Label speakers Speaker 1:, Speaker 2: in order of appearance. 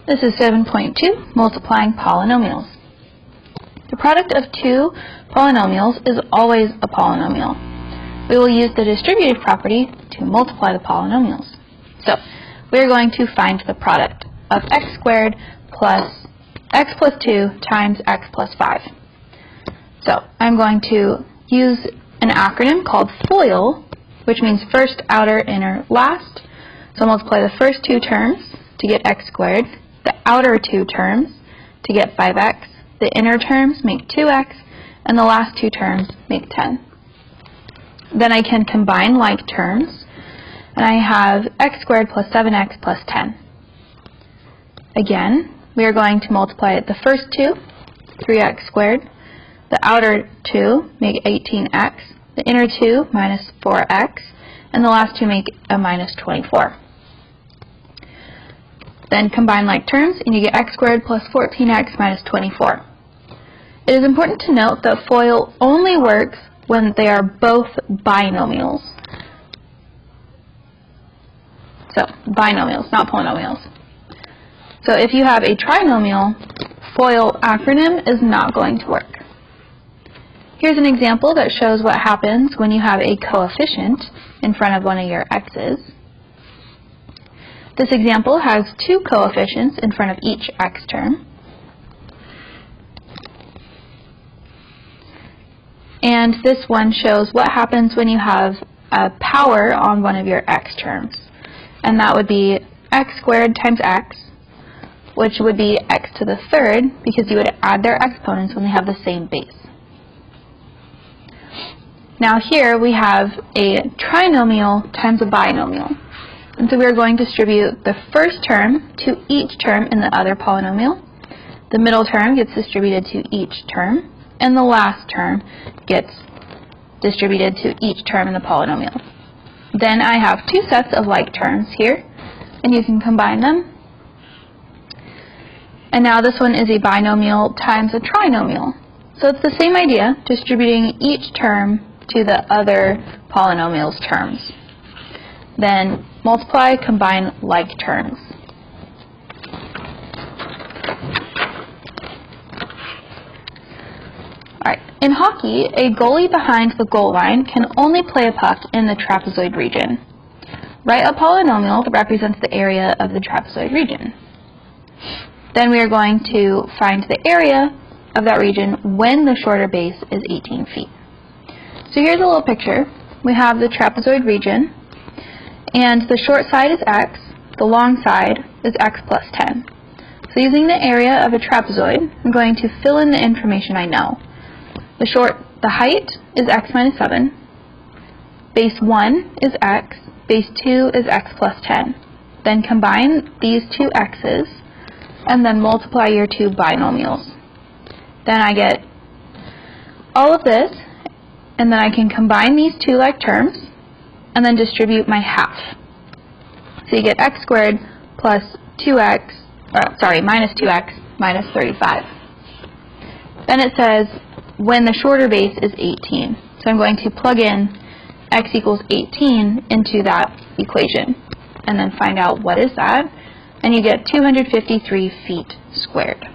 Speaker 1: This is 7.2, multiplying polynomials. The product of two polynomials is always a polynomial. We will use the distributive property to multiply the polynomials. So, we are going to find the product of x squared plus x plus 2 times x plus 5. So, I'm going to use an acronym called FOIL, which means first, outer, inner, last. So, multiply the first two terms to get x squared, the outer two terms to get 5x, the inner terms make 2x, and the last two terms make 10. Then I can combine like terms, and I have x squared plus 7x plus 10. Again, we are going to multiply the first two, 3x squared, the outer two make 18x, the inner two minus 4x, and the last two make a minus 24. Then combine like terms, and you get x squared plus 14x minus 24. It is important to note that FOIL only works when they are both binomials. So, binomials, not polynomials. So if you have a trinomial, FOIL acronym is not going to work. Here's an example that shows what happens when you have a coefficient in front of one of your x's. This example has two coefficients in front of each x term. And this one shows what happens when you have a power on one of your x terms. And that would be x squared times x, which would be x to the third, because you would add their exponents when they have the same base. Now here we have a trinomial times a binomial. And so we are going to distribute the first term to each term in the other polynomial. The middle term gets distributed to each term, and the last term gets distributed to each term in the polynomial. Then I have two sets of like terms here, and you can combine them. And now this one is a binomial times a trinomial. So it's the same idea, distributing each term to the other polynomial's terms. Then multiply, combine like terms. Alright, in hockey, a goalie behind the goal line can only play a puck in the trapezoid region. Write a polynomial that represents the area of the trapezoid region. Then we are going to find the area of that region when the shorter base is 18 feet. So here's a little picture. We have the trapezoid region, and the short side is x, the long side is x plus 10. So using the area of a trapezoid, I'm going to fill in the information I know. The height is x minus 7, base 1 is x, base 2 is x plus 10. Then combine these two x's, and then multiply your two binomials. Then I get all of this, and then I can combine these two like terms, and then distribute my half. So you get x squared plus 2x, minus 2x minus 35. Then it says when the shorter base is 18. So I'm going to plug in x equals 18 into that equation, and then find out what is that, and you get 253 feet squared.